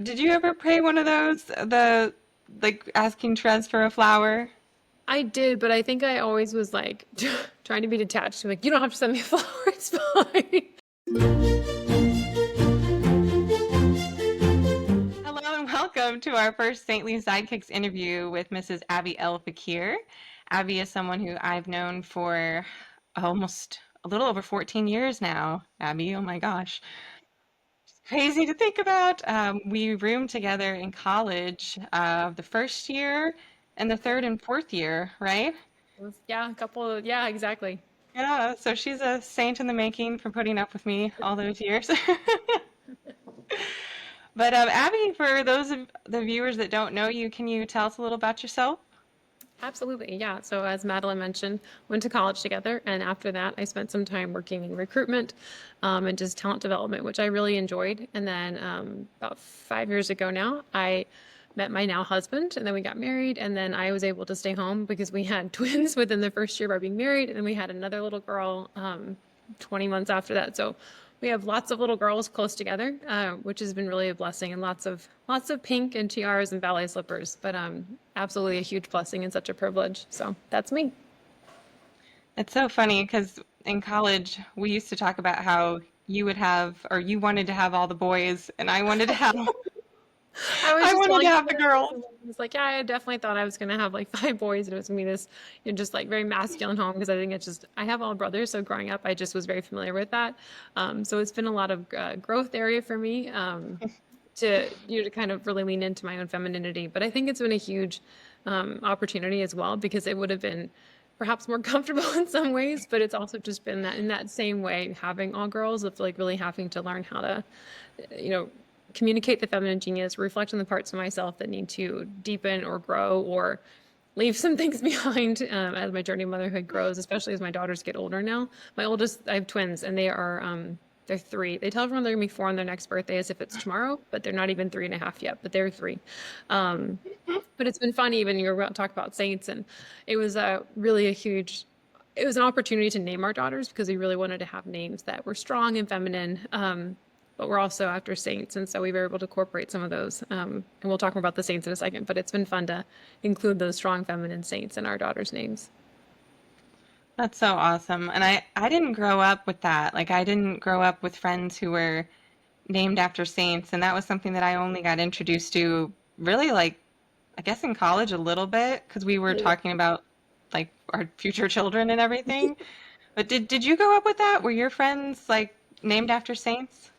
Did you ever play one of those? The like asking Therese for a flower? I did, but I think I always was like trying to be detached. I'm like, you don't have to send me a flower, it's fine. Hello and welcome to our first Saintly Sidekicks interview with Mrs. Abby El-Fakir. Abby is someone who I've known for almost a little over 14 years now. Abby, oh my gosh. Crazy to think about. We roomed together in college the first year and the third and fourth year, right? Yeah, a couple of, yeah, exactly. Yeah, so she's a saint in the making for putting up with me all those years. But Abby, for those of the viewers that don't know you, can you tell us a little about yourself? Absolutely, yeah. So as Madeline mentioned, went to college together, and after that, I spent some time working in recruitment and just talent development, which I really enjoyed. And then about 5 years ago now, I met my now husband, and then we got married, and then I was able to stay home because we had twins within the first year of our being married, and then we had another little girl 20 months after that. So we have lots of little girls close together, which has been really a blessing, and lots of pink and tiaras and ballet slippers. But absolutely a huge blessing and such a privilege. So that's me. It's so funny because in college we used to talk about how you would have, or you wanted to have all the boys, and I wanted to have, I was I just wanted to telling have the somebody else, girls. and I was like, yeah, I definitely thought I was gonna have like five boys, and it was gonna be this, just like very masculine home because I think it's just I have all brothers, so growing up, I just was very familiar with that. So it's been a lot of growth area for me. To kind of really lean into my own femininity. But I think it's been a huge opportunity as well because it would have been perhaps more comfortable in some ways, but it's also just been that in that same way having all girls of like really having to learn how to, you know, communicate the feminine genius, reflect on the parts of myself that need to deepen or grow or leave some things behind as my journey of motherhood grows, especially as my daughters get older now. My oldest, I have twins, and they're three. They tell everyone they're gonna be four on their next birthday as if it's tomorrow, but they're not even 3.5 yet. But they're three. Um, but it's been fun. Even you were about to talk about saints, and it was really a huge. It was an opportunity to name our daughters because we really wanted to have names that were strong and feminine. But we're also after saints, and so we were able to incorporate some of those. And we'll talk more about the saints in a second. But it's been fun to include those strong feminine saints in our daughters' names. That's so awesome. And I didn't grow up with that. Like I didn't grow up with friends who were named after saints, and that was something that I only got introduced to really like I guess in college a little bit because we were Yeah. talking about like our future children and everything. But did you grow up with that? Were your friends like named after saints?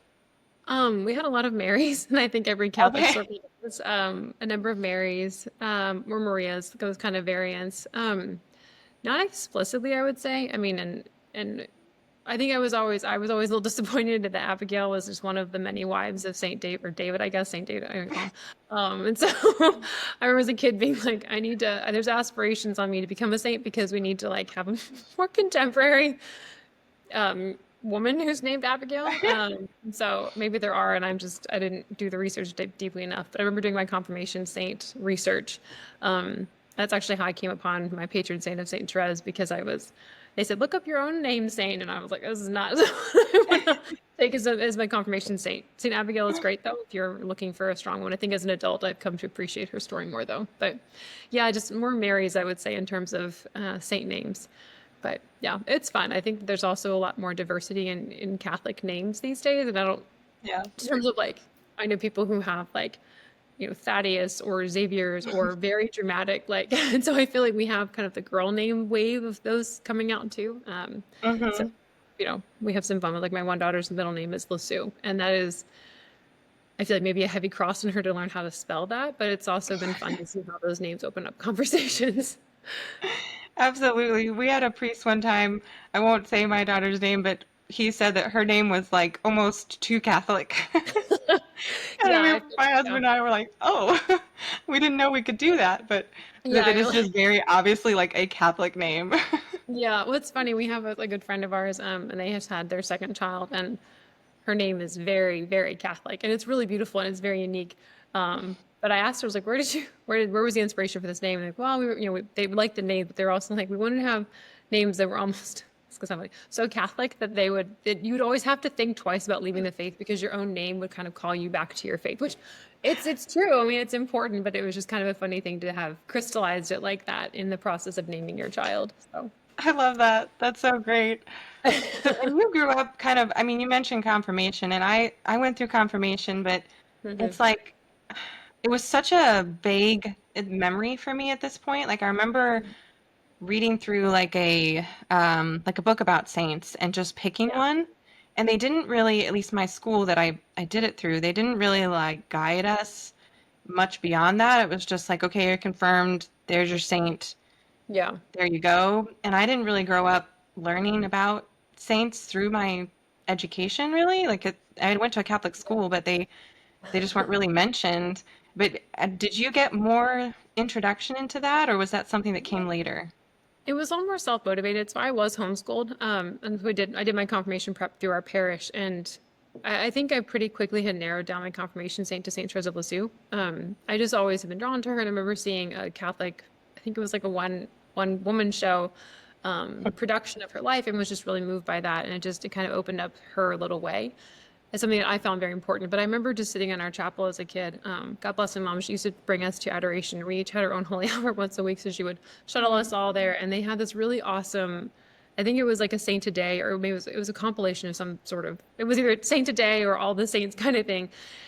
We had a lot of Marys, and I think every Catholic Okay. circle does. A number of Marys, or Marias, those kind of variants. Not explicitly, I would say. I mean, and I think I was always a little disappointed that Abigail was just one of the many wives of Saint David or David, I guess Saint David. I don't call him. And so I remember as a kid being like, I need to. There's aspirations on me to become a saint because we need to like have a more contemporary woman who's named Abigail. So maybe there are, and I didn't do the research deeply enough. But I remember doing my confirmation saint research. That's actually how I came upon my patron saint of Saint Therese because they said, look up your own name saint. And I was like, this is not what I want to take as my confirmation saint. Saint Abigail is great though, if you're looking for a strong one. I think as an adult, I've come to appreciate her story more though. But yeah, just more Marys, I would say, in terms of saint names. But yeah, it's fun. I think there's also a lot more diversity in Catholic names these days. And I don't, Yeah. in terms of like, I know people who have like, Thaddeus or Xavier's or very dramatic, like, and so I feel like we have kind of the girl name wave of those coming out too. So, Hmm. we have some fun with like my one daughter's middle name is Lisieux. And that is, I feel like maybe a heavy cross on her to learn how to spell that, but it's also been fun to see how those names open up conversations. Absolutely. We had a priest one time, I won't say my daughter's name, but he said that her name was like almost too Catholic. And Yeah, we, my husband yeah, and I were like, oh, we didn't know we could do that, but that yeah. it is just very obviously like a Catholic name. Yeah, well, it's funny. We have a good friend of ours, and they just had their second child, and her name is very, very Catholic, and it's really beautiful and it's very unique. But I asked her, I was like, where was the inspiration for this name? And like, well, they liked the name, but they're also like, we wanted to have names that were almost because I'm like so Catholic that that you would always have to think twice about leaving the faith because your own name would kind of call you back to your faith, which it's true. I mean, it's important, but it was just kind of a funny thing to have crystallized it like that in the process of naming your child. So. I love that. That's so great. So, and you grew up kind of, I mean, you mentioned confirmation, and I went through confirmation, but Hmm. it's like it was such a vague memory for me at this point. Like I remember reading through like a book about saints and just picking Yeah. one, and they didn't really, at least my school that I did it through, they didn't really like guide us much beyond that. It was just like, okay, you're confirmed, there's your saint, Yeah. there you go. And I didn't really grow up learning about saints through my education, really. I went to a Catholic school, but they just weren't really mentioned. But did you get more introduction into that, or was that something that came later? It was all more self-motivated. So I was homeschooled. And I did my confirmation prep through our parish. And I think I pretty quickly had narrowed down my confirmation saint to Saint Therese of Lisieux. I just always have been drawn to her. And I remember seeing a Catholic, I think it was like a one woman show, production of her life and was just really moved by that. And it kind of opened up her little way. It's something that I found very important. But I remember just sitting in our chapel as a kid. God bless my mom. She used to bring us to adoration. We each had our own holy hour once a week. So she would shuttle us all there. And they had this really awesome, I think it was like a saint a day, or maybe it was a compilation of some sort of, it was either saint a day or all the saints kind of thing.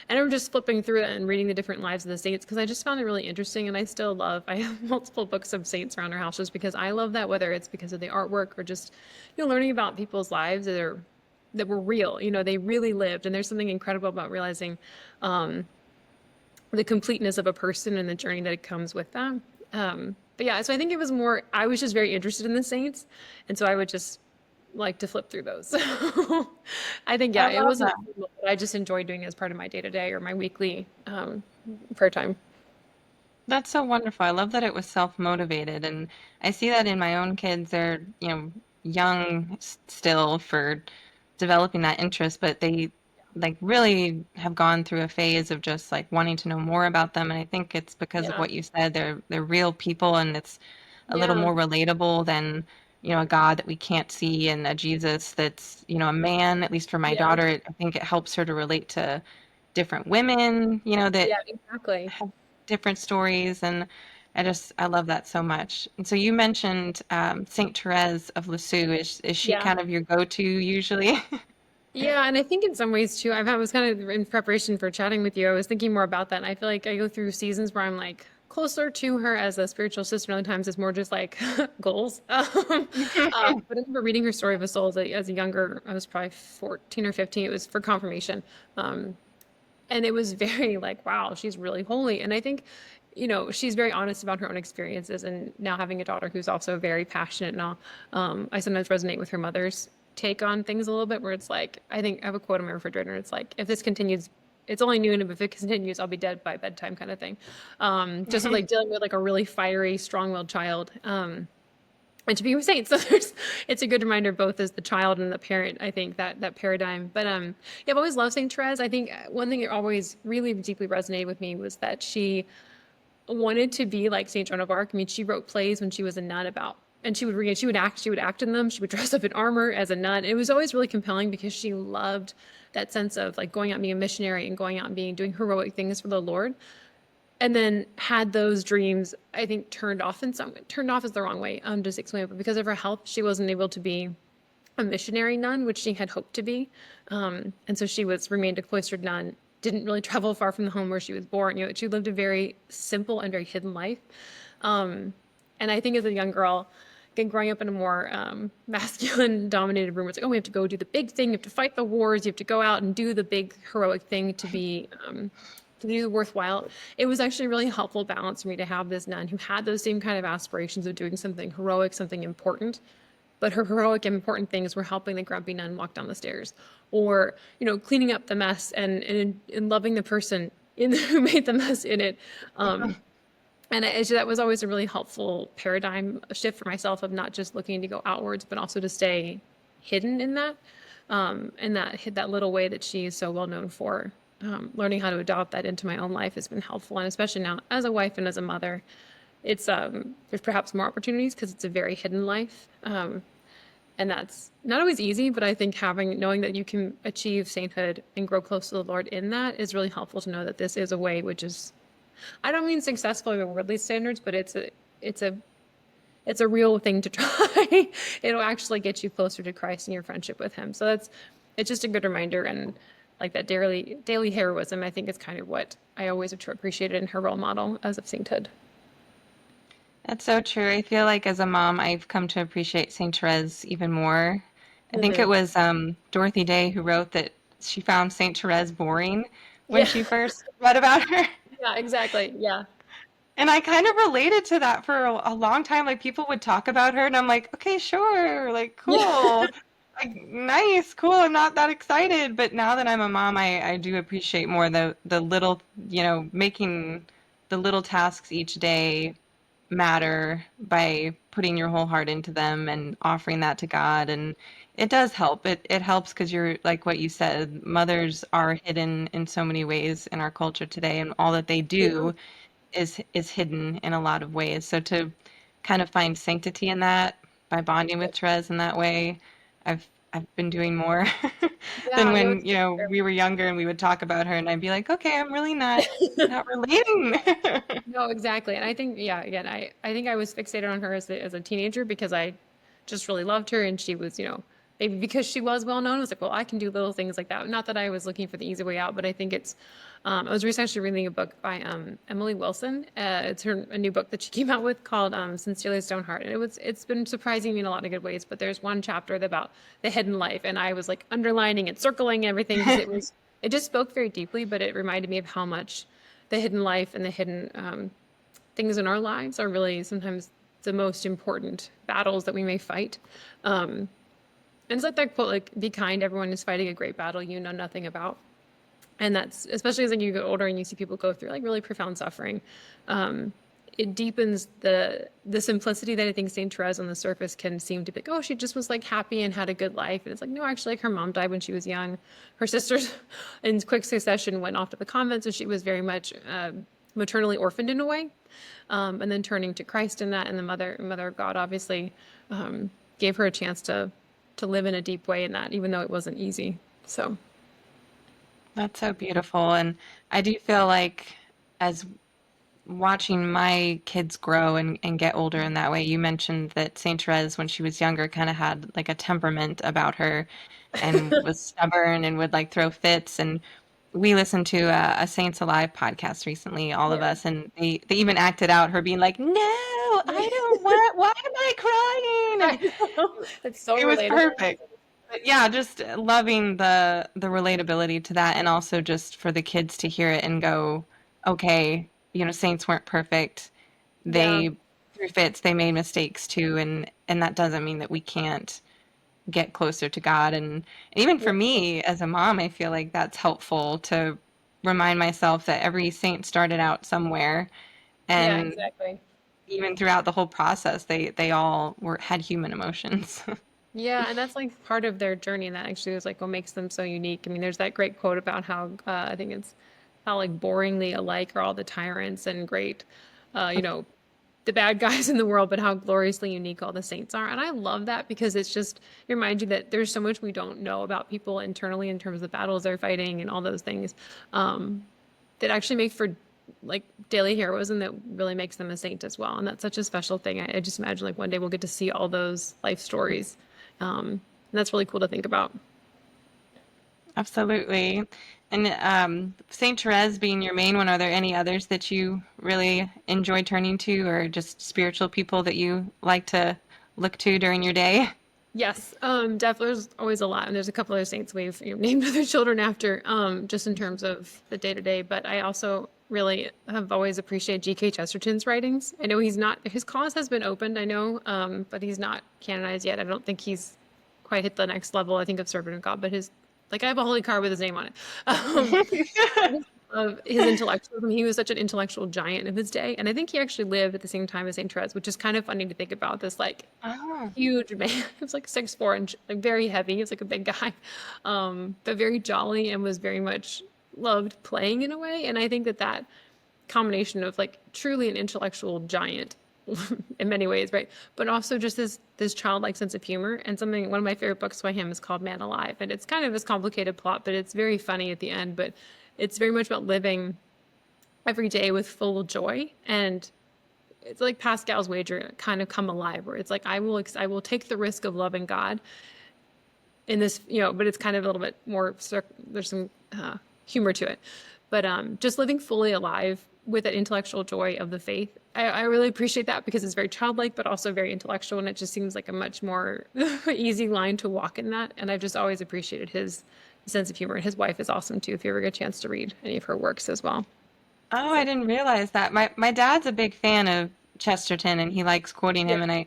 And I remember just flipping through it and reading the different lives of the saints because I just found it really interesting. And I still I have multiple books of saints around our house just because I love that, whether it's because of the artwork or just, learning about people's lives that were real. They really lived. And there's something incredible about realizing the completeness of a person and the journey that comes with them. But yeah, so I think it was more, I was just very interested in the saints. And so I would just like to flip through those. So I think, I yeah, it love wasn't, that. I just enjoyed doing it as part of my day to day or my weekly prayer time. That's so wonderful. I love that it was self-motivated, and I see that in my own kids. They're, young still for developing that interest, but they like really have gone through a phase of just like wanting to know more about them. And I think it's because of Yeah. what you said. They're real people, and it's a little Yeah. more relatable than, a God that we can't see and a Jesus that's, a man. At least for my Yeah. daughter, I think it helps her to relate to different women, that Yeah, exactly. have different stories, and I love that so much. And so you mentioned Saint Therese of Lisieux. Is she Yeah. kind of your go-to usually? Yeah, and I think in some ways too, I was kind of in preparation for chatting with you. I was thinking more about that, and I feel like I go through seasons where I'm like closer to her as a spiritual sister. And other times it's more just like goals. But I remember reading her story of a soul as a younger, I was probably 14 or 15. It was for confirmation, and it was very like, wow, she's really holy. And I think, she's very honest about her own experiences. And now having a daughter who's also very passionate and all, I sometimes resonate with her mother's take on things a little bit, where it's like, I think I have a quote on my refrigerator. It's like, if this continues, it's only noon, and if it continues, I'll be dead by bedtime, kind of thing. Just like dealing with like a really fiery, strong-willed child. And to be with saints. So it's a good reminder both as the child and the parent, I think that paradigm. But yeah, I've always loved Saint Therese. I think one thing that always really deeply resonated with me was that she wanted to be like Saint Joan of Arc. I mean, she wrote plays when she was a nun about, and she would act in them. She would dress up in armor as a nun. It was always really compelling because she loved that sense of like going out and being a missionary and going out and doing heroic things for the Lord. And then had those dreams, I think, turned off turned off is the wrong way, just explain it, but because of her health, she wasn't able to be a missionary nun, which she had hoped to be. And so she remained a cloistered nun, didn't really travel far from the home where she was born. She lived a very simple and very hidden life. And I think as a young girl, again, growing up in a more masculine dominated room, it's like, oh, we have to go do the big thing. You have to fight the wars. You have to go out and do the big heroic thing to do the worthwhile. It was actually a really helpful balance for me to have this nun who had those same kind of aspirations of doing something heroic, something important. But her heroic and important things were helping the grumpy nun walk down the stairs, or cleaning up the mess and loving the person who made the mess in it. And that was always a really helpful paradigm shift for myself of not just looking to go outwards, but also to stay hidden in that, and that little way that she is so well known for. Learning how to adopt that into my own life has been helpful, and especially now as a wife and as a mother, it's there's perhaps more opportunities because it's a very hidden life. And that's not always easy, but I think knowing that you can achieve sainthood and grow close to the Lord in that is really helpful to know that this is a way which is, I don't mean successful by worldly standards, but it's a it's a real thing to try. It'll actually get you closer to Christ and your friendship with him. So it's just a good reminder, and like that daily heroism, I think is kind of what I always appreciated in her role model as of sainthood. That's so true. I feel like as a mom, I've come to appreciate Saint Therese even more. I think it Hmm. was Dorothy Day who wrote that she found Saint Therese boring when Yeah. she first read about her. Yeah, exactly. Yeah. And I kind of related to that for a long time. Like people would talk about her, and I'm like, okay, sure, like Yeah. cool, like nice, cool. I'm not that excited, but now that I'm a mom, I do appreciate more the little, making the little tasks each day matter by putting your whole heart into them and offering that to God. And it does help. It helps because you're like what you said, mothers are hidden in so many ways in our culture today, and all that they Yeah. do is hidden in a lot of ways. So to kind of find sanctity in that by bonding with Therese in that way, I've been doing more than Yeah, no, when, it's good. we were younger and we would talk about her and I'd be like, okay, I'm really not relating. No, exactly. And I think, yeah, again, I think I was fixated on her as a teenager because I just really loved her and she was, maybe because she was well known, I was like, well, I can do little things like that. Not that I was looking for the easy way out, but I think I was recently reading a book by Emily Wilson. It's a new book that she came out with called Sincerely Stoneheart. And it's been surprising me in a lot of good ways, but there's one chapter about the hidden life. And I was like underlining and circling everything because it just spoke very deeply, but it reminded me of how much the hidden life and the hidden things in our lives are really sometimes the most important battles that we may fight. And it's like that quote, like, be kind, everyone is fighting a great battle you know nothing about. And that's especially as like you get older and you see people go through like really profound suffering. It deepens the simplicity that I think Saint Therese on the surface can seem to be like, oh, she just was like happy and had a good life. And it's like, no, actually, like her mom died when she was young. Her sisters in quick succession went off to the convent, so she was very much maternally orphaned in a way. And then turning to Christ in that, and the mother of God obviously gave her a chance to live in a deep way in that, even though it wasn't easy. So That's so beautiful. And I do feel like as watching my kids grow and get older in that way, you mentioned that Saint Therese, when she was younger, kind of had like a temperament about her and was stubborn and would like throw fits. And we listened to a Saints Alive podcast recently, all of yeah. us, and they even acted out her being like, "No, I don't want. Why am I crying?" I And know. It's so it was relatable. perfect. But yeah, just loving the relatability to that, and also just for the kids to hear it and go, "Okay, saints weren't perfect. Yeah. They threw fits. They made mistakes too, and that doesn't mean that we can't." Get closer to God. And even Yeah. for me as a mom, I feel like that's helpful to remind myself that every saint started out somewhere. Yeah, And exactly. even throughout the whole process, they all had human emotions. Yeah, and that's like part of their journey, and that actually is like what makes them so unique. I mean, there's that great quote about how I think it's how like boringly alike are all the tyrants and great, uh, you know, the bad guys in the world, but how gloriously unique all the saints are. And I love that because it reminds you that there's so much we don't know about people internally in terms of the battles they're fighting and all those things that actually make for like daily heroism that really makes them a saint as well. And that's such a special thing. I just imagine like one day we'll get to see all those life stories. And that's really cool to think about. Absolutely. And Saint Therese being your main one, are there any others that you really enjoy turning to, or just spiritual people that you like to look to during your day? Yes, definitely. There's always a lot, and there's a couple other saints we've named other children after, just in terms of the day to day. But I also really have always appreciated G.K. Chesterton's writings. I know he's not his cause has been opened, I know, but he's not canonized yet. I don't think he's quite hit the next level. I think of Servant of God, but his like I have a holy card with his name on it. Of his intellectualism. He was such an intellectual giant of his day, and I think he actually lived at the same time as Saint Therese, which is kind of funny to think about. This like Oh, huge man. He was like 6'4" and like very heavy. He was like a big guy, but very jolly and was very much loved playing in a way. And I think that combination of like truly an intellectual giant in many ways, right? But also just this childlike sense of humor. And something, one of my favorite books by him is called Man Alive, and it's kind of this complicated plot, but it's very funny at the end. But it's very much about living every day with full joy. And it's like Pascal's wager kind of come alive, where it's like I will take the risk of loving God in this, but it's kind of a little bit more, there's some humor to it. But just living fully alive with that intellectual joy of the faith, I really appreciate that because it's very childlike, but also very intellectual. And it just seems like a much more easy line to walk in that. And I've just always appreciated his sense of humor. And his wife is awesome too, if you ever get a chance to read any of her works as well. Oh, I So, didn't realize that. My dad's a big fan of Chesterton and he likes quoting yeah. him, and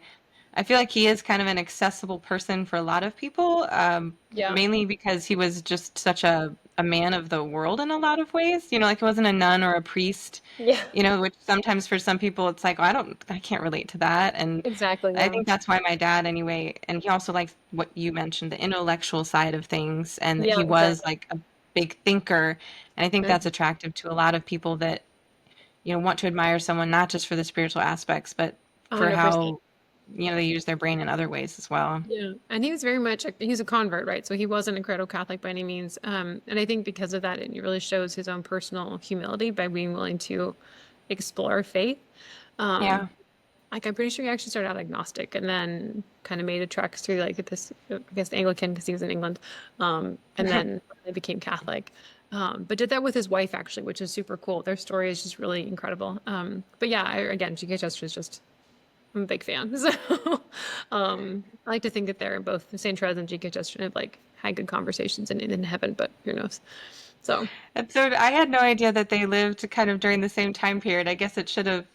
I feel like he is kind of an accessible person for a lot of people, Yeah. mainly because he was just such a man of the world in a lot of ways. Like he wasn't a nun or a priest, Yeah. which sometimes for some people it's like, oh, I can't relate to that. And Exactly. I Yeah. think that's why my dad anyway, and he also likes what you mentioned, the intellectual side of things, and that Yeah, he was exactly. like a big thinker. And I think that's Mhm. attractive to a lot of people that want to admire someone not just for the spiritual aspects, but for 100%. how, they use their brain in other ways as well. Yeah. And he was very much, he's a convert, right? So he wasn't a cradle Catholic by any means. And I think because of that, it really shows his own personal humility by being willing to explore faith. Um, Yeah. like I'm pretty sure he actually started out agnostic and then kind of made a trek through like this, I guess Anglican because he was in England, and then they became Catholic. But did that with his wife actually, which is super cool. Their story is just really incredible. But yeah, again, G.K. Chester is just I'm a big fan. So I like to think that they're both Saint Therese and G.K. Chesterton have like had good conversations in heaven, but who knows? So And so I had no idea that they lived kind of during the same time period. I guess it should have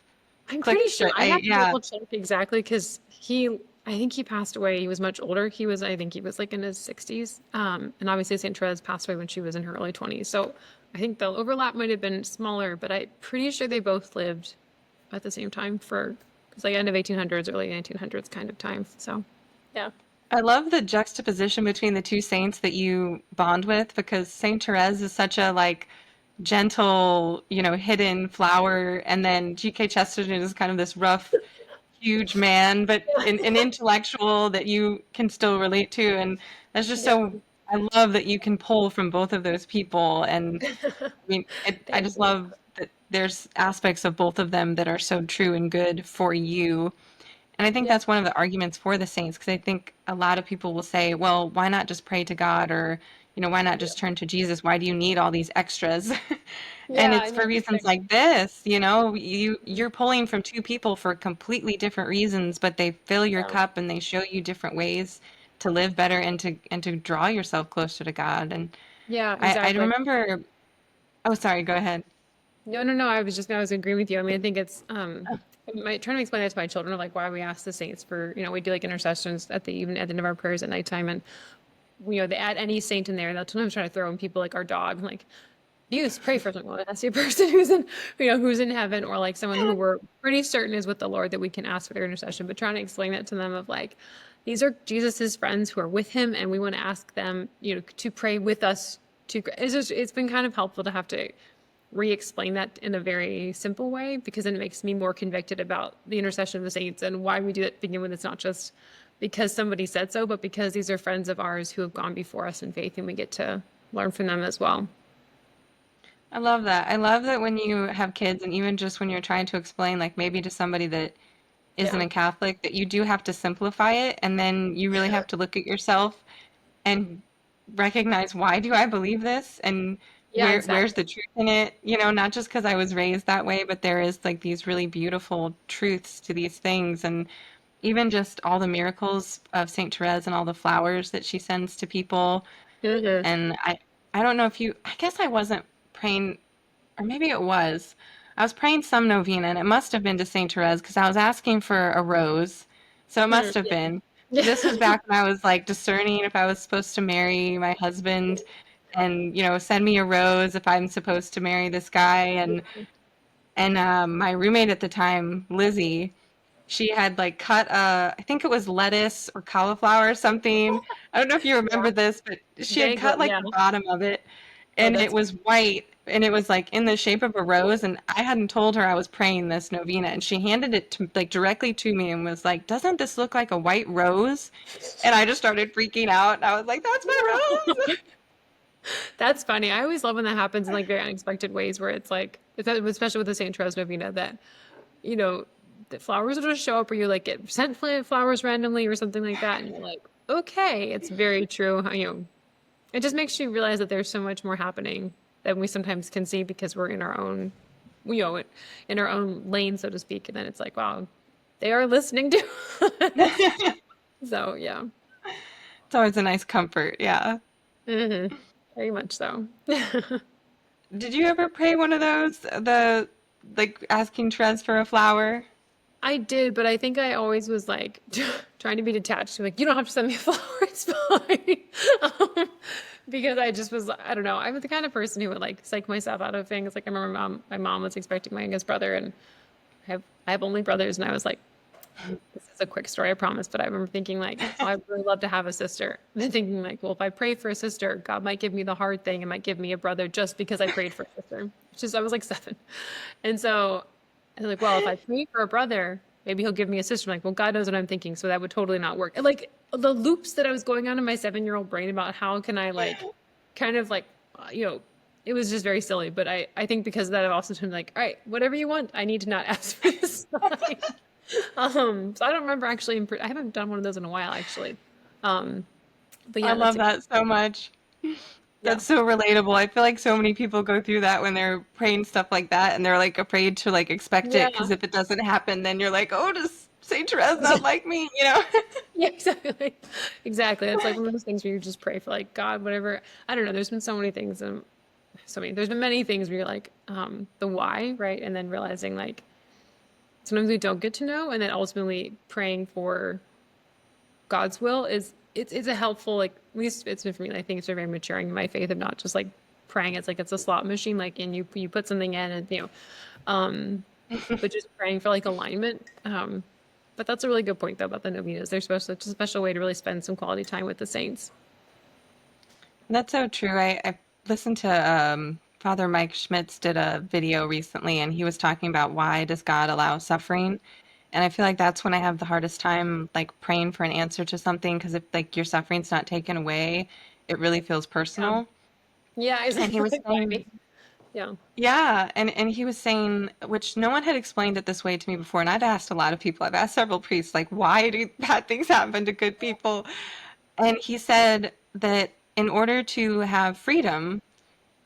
I'm pretty clicked, sure but I have to yeah. double check exactly because I think he passed away. He was much older. I think he was like in his 60s. And obviously Saint Therese passed away when she was in her early 20s. So I think the overlap might have been smaller, but I'm pretty sure they both lived at the same time for, it's like end of 1800s, early 1900s kind of time. So yeah. I love the juxtaposition between the two saints that you bond with because Saint Therese is such a like gentle, hidden flower, and then G.K. Chesterton is kind of this rough, huge man, but an intellectual that you can still relate to. And that's just Yeah. so, I love that you can pull from both of those people. And I mean, I Thank just you. love that there's aspects of both of them that are so true and good for you. And I think Yeah. that's one of the arguments for the saints, because I think a lot of people will say, well, why not just pray to God, or, why not Yeah. just turn to Jesus? Why do you need all these extras? And Yeah, I it's know. for It's reasons fair. like this, you're pulling from two people for completely different reasons, but they fill your Yeah. cup and they show you different ways to live better and to draw yourself closer to God. And Yeah, I exactly. remember, oh, sorry, go ahead. No, no, no. I was agreeing with you. I mean, I think it's trying to explain that to my children of like why we ask the saints for, we do like intercessions at the even at the end of our prayers at nighttime, and they add any saint in there. They'll sometimes try to throw in people like our dog, like you pray for someone. Well, that's the person who's in, who's in heaven, or like someone who we're pretty certain is with the Lord that we can ask for their intercession. But trying to explain that to them of like, these are Jesus's friends who are with him, and we want to ask them, to pray with us. It's been kind of helpful to have to re-explain that in a very simple way because then it makes me more convicted about the intercession of the saints and why we do it to begin with. It's not just because somebody said so, but because these are friends of ours who have gone before us in faith and we get to learn from them as well. I love that. I love that when you have kids, and even just when you're trying to explain, like maybe to somebody that isn't Yeah. a Catholic, that you do have to simplify it, and then you really have to look at yourself and recognize, why do I believe this, and Yeah, where's exactly. the truth in it? Not just because I was raised that way, but there is like these really beautiful truths to these things, and even just all the miracles of Saint Therese and all the flowers that she sends to people. Hmm. And I don't know if I guess I wasn't praying, or maybe it was. I was praying some novena, and it must have been to Saint Therese because I was asking for a rose. So it must have Yeah. been. This was Yeah. back when I was like discerning if I was supposed to marry my husband, and send me a rose if I'm supposed to marry this guy. And my roommate at the time, Lizzie, she had like cut I think it was lettuce or cauliflower or something. I don't know if you Yeah. remember this, but she had cut Vaguely, like yeah. the bottom of it, Oh, and it that's was white. and it was like in the shape of a rose, and I hadn't told her I was praying this novena, and she handed it to like directly to me and was like, "Doesn't this look like a white rose?" And I just started freaking out. And I was like, "That's my rose." That's funny. I always love when that happens in like very unexpected ways where it's like, especially with the St. Therese novena, that, you know, the flowers will just show up or you like get sent flowers randomly or something like that. And you're like, okay, it's very true. You know, it just makes you realize that there's so much more happening than we sometimes can see because we're in our own, you know, in our own lane, so to speak. And then it's like, wow, they are listening to us. So yeah. It's always a nice comfort. Yeah. Hmm. Very much so. Did you ever pray one of those? The like asking Therese for a flower? I did, but I think I always was like trying to be detached. Like, you don't have to send me a flower, it's fine. Um, because I just was, I don't know. I'm the kind of person who would like psych myself out of things. Like I remember my mom was expecting my youngest brother, and I have only brothers, and I was like, this is a quick story, I promise. But I remember thinking like, oh, I'd really love to have a sister. And then thinking like, well, if I pray for a sister, God might give me the hard thing and might give me a brother just because I prayed for a sister. Just I was like 7. And so I was like, well, if I pray for a brother, maybe he'll give me a sister. I'm like, well, God knows what I'm thinking, so that would totally not work. And like the loops that I was going on in my 7-year-old brain about how can I like kind of like you know, it was just very silly. But I think because of that I've also been like, all right, whatever you want, I need to not ask for this sign. So I don't remember actually. I haven't done one of those in a while, actually. Um, but I yeah, that's love that so much. yeah, That's so relatable. I feel like so many people go through that when they're praying stuff like that, and they're like afraid to like expect it yeah, because if it doesn't happen, then you're like, oh, does Saint Therese not like me? You know? yeah, exactly, exactly. It's like one of those things where you just pray for like God, whatever. I don't know. There's been so many things, so many. There's been many things where you're like, the why, right, and then realizing like sometimes we don't get to know, and then ultimately praying for God's will is it's a helpful like at least it's been for me. I think it's very maturing in my faith of not just like praying. It's like it's a slot machine, like and you put something in and you know, um, but just praying for like alignment. But that's a really good point though about the novenas. They're supposed to, it's a special way to really spend some quality time with the saints. That's so true. I listened to Father Mike Schmitz did a video recently, and he was talking about why does God allow suffering? And I feel like that's when I have the hardest time, like praying for an answer to something, because if like your suffering's not taken away, it really feels Yeah, personal. yeah, And he was saying, exactly. Yeah, yeah, and he was saying, which no one had explained it this way to me before, and I've asked a lot of people. I've asked several priests, like, why do bad things happen to good people? And he said that in order to have freedom,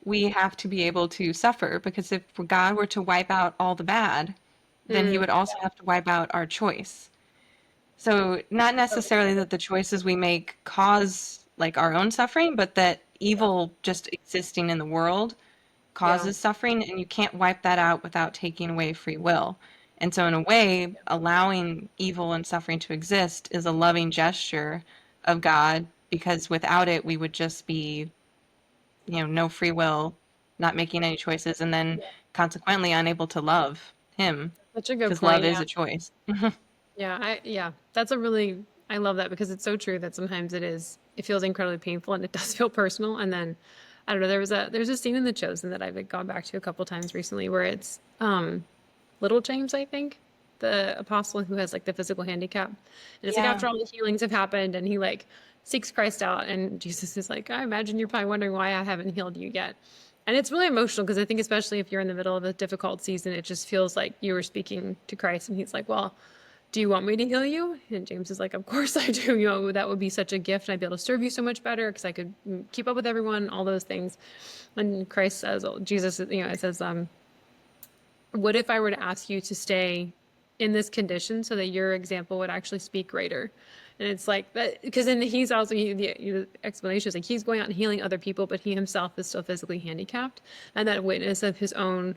we have to be able to suffer because if God were to wipe out all the bad, then he mm, would also have to wipe out our choice. So, not necessarily that the choices we make cause like our own suffering, but that evil just existing in the world yeah, causes suffering, and you can't wipe that out without taking away free will. And so, in a way, allowing evil and suffering to exist is a loving gesture of God because without it, we would just be, no free will, not making any choices, and then consequently unable to love Him such a good because love point. is Yeah, a choice. yeah, that's a really I love that because it's so true that sometimes it feels incredibly painful and it does feel personal. And then I don't know, there's a scene in The Chosen that I've like, gone back to a couple times recently where it's little James, I think, the apostle who has like the physical handicap. And it's like Yeah. after all the healings have happened and he like seeks Christ out and Jesus is like, I imagine you're probably wondering why I haven't healed you yet. And it's really emotional because I think especially if you're in the middle of a difficult season, it just feels like you were speaking to Christ and he's like, well, do you want me to heal you? And James is like, of course I do. You know, that would be such a gift. And I'd be able to serve you so much better because I could keep up with everyone, all those things. And Christ says, Jesus, you know, it says, what if I were to ask you to stay in this condition so that your example would actually speak greater? And it's like that because then he's also the explanation is like he's going out and healing other people, but he himself is still physically handicapped, and that witness of his own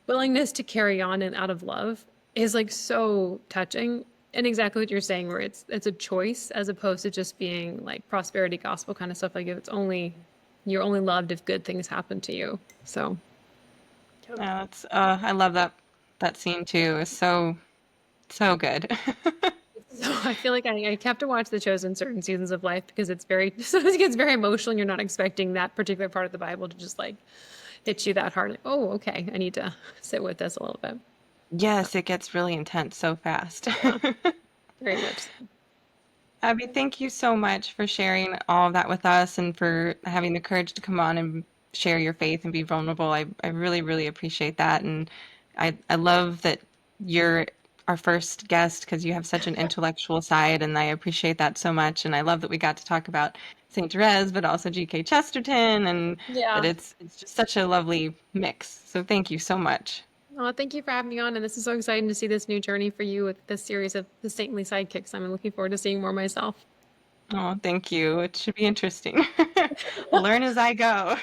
willingness to carry on and out of love is like so touching. And exactly what you're saying, where it's a choice as opposed to just being like prosperity gospel kind of stuff. Like if it's only you're only loved if good things happen to you. So. No, it's I love that scene too. It's so good. So I feel like I have to watch The Chosen certain seasons of life because it's very sometimes it gets very emotional and you're not expecting that particular part of the Bible to just like hits you that hard. Like, oh, okay, I need to sit with this a little bit. Yes, it gets really intense so fast. Yeah, very much so. Abby, thank you so much for sharing all of that with us and for having the courage to come on and share your faith and be vulnerable. I really, really appreciate that. And I love that you're our first guest because you have such an intellectual side, and I appreciate that so much. And I love that we got to talk about St. Therese, but also G.K. Chesterton, and that Yeah. it's just such a lovely mix. So thank you so much. Oh, thank you for having me on. And this is so exciting to see this new journey for you with this series of the Saintly Sidekicks. I'm looking forward to seeing more myself. Oh, thank you. It should be interesting. I'll learn as I go.